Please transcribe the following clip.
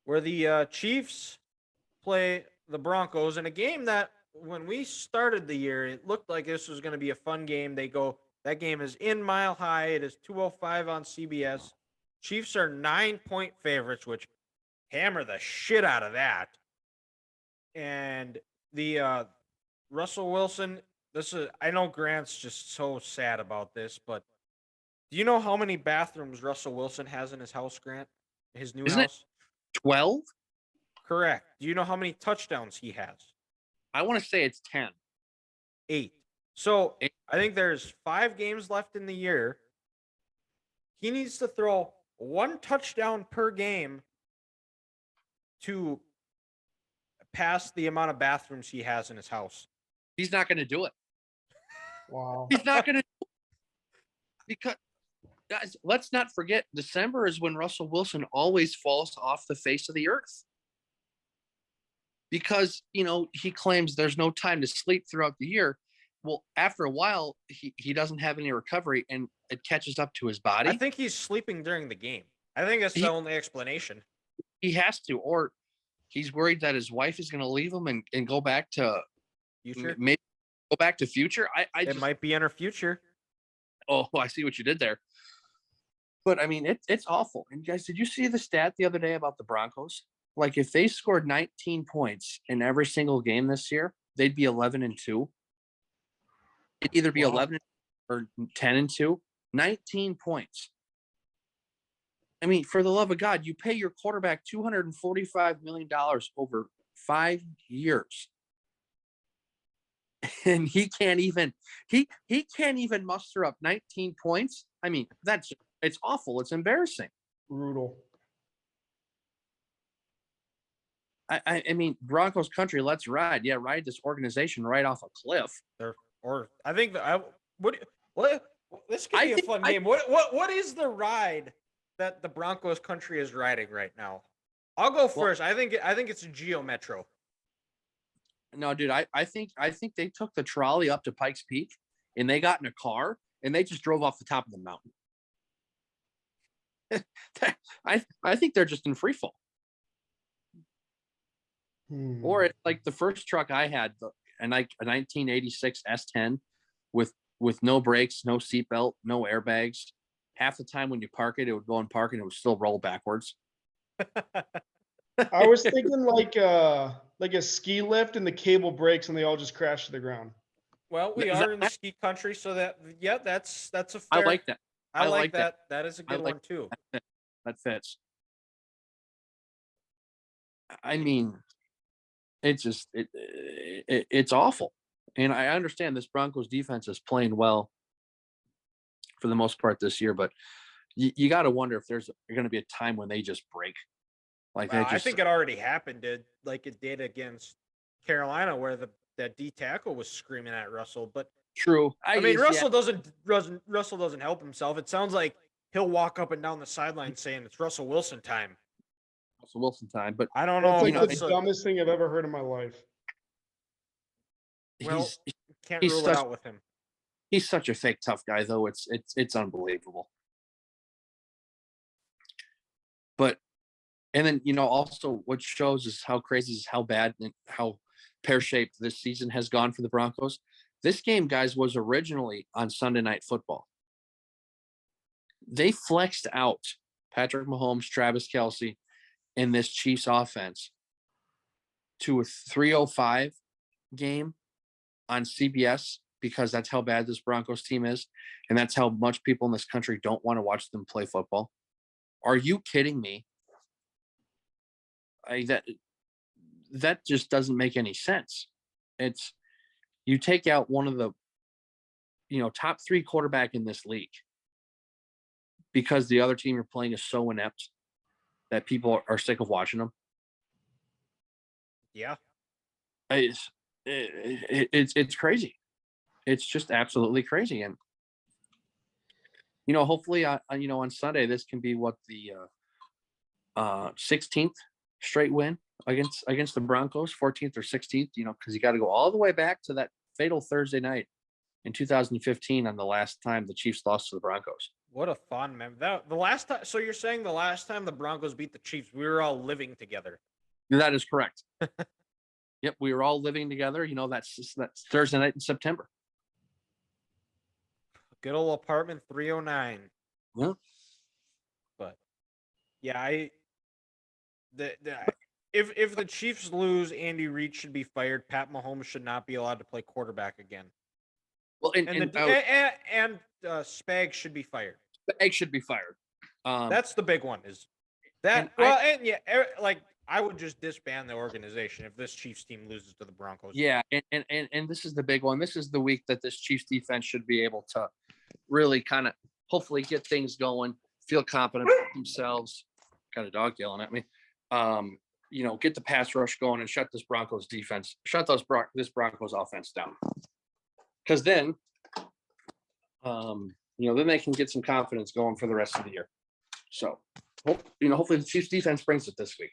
where the Chiefs play the Broncos in a game that when we started the year, it looked like this was going to be a fun game. That game is in Mile High. It is 2:05 on CBS. Chiefs are 9-point favorites, which hammer the shit out of that. And the Russell Wilson, this is I know Grant's just so sad about this, but do you know how many bathrooms Russell Wilson has in his house, Grant? His new Isn't it house? 12? Correct. Do you know how many touchdowns he has? I want to say it's 10. 8. So Eight. I think there's 5 games left in the year. He needs to throw 1 touchdown per game to pass the amount of bathrooms he has in his house. He's not going to do it. Wow. He's not going to do it. Because, guys, let's not forget, December is when Russell Wilson always falls off the face of the earth. Because, he claims there's no time to sleep throughout the year. Well, after a while, he doesn't have any recovery, and it catches up to his body. I think he's sleeping during the game. I think that's the only explanation. He has to, or he's worried that his wife is going to leave him and go back to Future? maybe go back to future. It might be in her future. Oh, I see what you did there. But I mean, it's awful. And guys, did you see the stat the other day about the Broncos? Like, if they scored 19 points in every single game this year, they'd be 11-2. It'd either be 11 or 10-2. 19 points. I mean, for the love of God, you pay your quarterback $245 million over 5 years. And he can't even muster up 19 points. I mean, it's awful. It's embarrassing. Brutal. I mean, Broncos country, let's ride. Yeah, ride this organization right off a cliff. Or I think what this could be a fun game. What is the ride that the Broncos country is riding right now? I'll go first. I think it's a Geo Metro. No, dude, I think they took the trolley up to Pikes Peak and they got in a car and they just drove off the top of the mountain. I think they're just in free fall. Or it's like the first truck I had, a 1986 S10 with no brakes, no seatbelt, no airbags. Half the time when you park it, it would go and park and it would still roll backwards. I was thinking like a ski lift and the cable breaks and they all just crash to the ground. Well, we are in the ski country, so that's a fair. I like that. I like that. That is a good one too. That fits. I mean, it's just it's awful. And I understand this Broncos defense is playing well for the most part this year, but you got to wonder if there's going to be a time when they just break. Like, I think it already happened. Like it did against Carolina, where that D tackle was screaming at Russell. But true. I mean, Russell doesn't help himself. It sounds like he'll walk up and down the sideline saying it's Russell Wilson time. Russell Wilson time, but I don't know. That's the dumbest thing I've ever heard in my life. Well, can't rule it out with him. He's such a fake tough guy, though. It's unbelievable. But and then also what shows is how crazy is how bad and how pear-shaped this season has gone for the Broncos. This game, guys, was originally on Sunday Night Football. They flexed out Patrick Mahomes, Travis Kelce, and this Chiefs offense to a 3:05 game on CBS because that's how bad this Broncos team is, and that's how much people in this country don't want to watch them play football. Are you kidding me? That just doesn't make any sense. It's you take out one of the top 3 quarterback in this league because the other team you're playing is so inept that people are sick of watching them. Yeah, it's crazy. It's just absolutely crazy, and hopefully on Sunday this can be what the 16th straight win against the Broncos, 14th or 16th, because you got to go all the way back to that fatal Thursday night in 2015 on the last time the Chiefs lost to the Broncos. What a fun memory. That the last time. So you're saying the last time the Broncos beat the Chiefs, we were all living together. That is correct. Yep, we were all living together. You know, that's Thursday night in September. Good old apartment 309. Yeah. But yeah, if the Chiefs lose, Andy Reid should be fired. Pat Mahomes should not be allowed to play quarterback again. Well, And Spags should be fired. Egg should be fired. That's the big one. Is that like I would just disband the organization if this Chiefs team loses to the Broncos. Yeah, and this is the big one. This is the week that this Chiefs defense should be able to really kind of hopefully get things going, feel confident about themselves. Got a dog yelling at me. You know, get the pass rush going and shut this Broncos defense, this Broncos offense down. Because then, you know, then they can get some confidence going for the rest of the year. So, hopefully the Chiefs defense brings it this week.